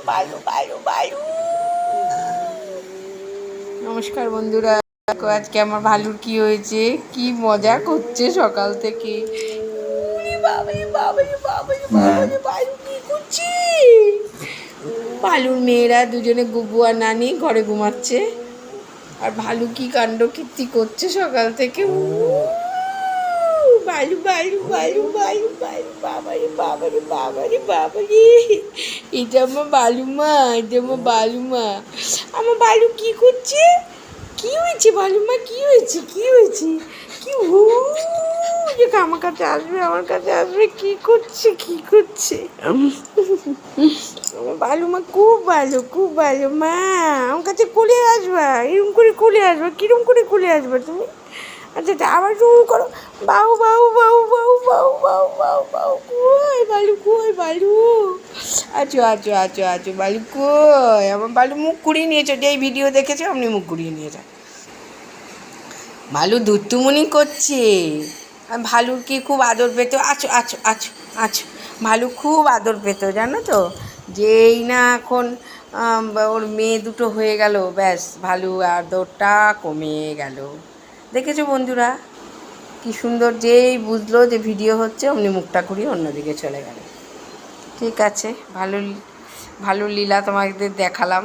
বালু বালু বালু। নমস্কার বন্ধুরা, আজকে আমার ভালুর কি হয়েছে, কি মজা করছে সকাল থেকে। বাবারে বাবারে বাবারে বাবারে, ভালু কি করছে? ভালুর মেয়েরা দুজনে, গুবু আর নানি ঘরে ঘুমাচ্ছে, আর ভালু কি কাণ্ড কীর্তি করছে সকাল থেকে। বালু বালু বালু বালু বালু, বাবারে বাবারে বাবারে বাবারে, এটা আমার বালুমা, এটা আমার বালুমা। আমার বালু কি করছে? কি হয়েছে বালুমা, কি হয়েছে, কি হয়েছে? কি আমার কাছে আসবে, আমার কাছে আসবে, কি করছে, কি করছে? আমার বালুমা খুব ভালো, খুব ভালো মা। আমার কাছে কোলে আসবা, এরকম করে কোলে আসবা। কিরম করে কোলে আসবা তুমি? আচ্ছা আচ্ছা, আবার শুরু করো। বাউ বাউ বাউ বাউ বাউ বাউ বাউ বাউ। কই বালু, কই বালু? আচ্ছা আচ্ছা আচ্ছা আচ্ছা, বালু কই? আমার বালু মুখ কুড়িয়ে নিয়েছো, যেই ভিডিও দেখেছো আপনি মুখ কুড়িয়ে নিয়েছেন। ভালু দুত্তুমুনি করছে, আর ভালুর কি খুব আদর পেত। আছো আছো আছো আছো, ভালু খুব আদর পেত জানো তো। যেই না এখন ওর মেয়ে দুটো হয়ে গেল, ব্যাস ভালু আদরটা কমে গেল। দেখেছো বন্ধুরা কি সুন্দর, যেই বুঝলো যে ভিডিও হচ্ছে অমনি মুখটা ঘুরিয়ে অন্যদিকে চলে গেল। ঠিক আছে, ভালো ভালো লীলা তোমাদের দেখালাম।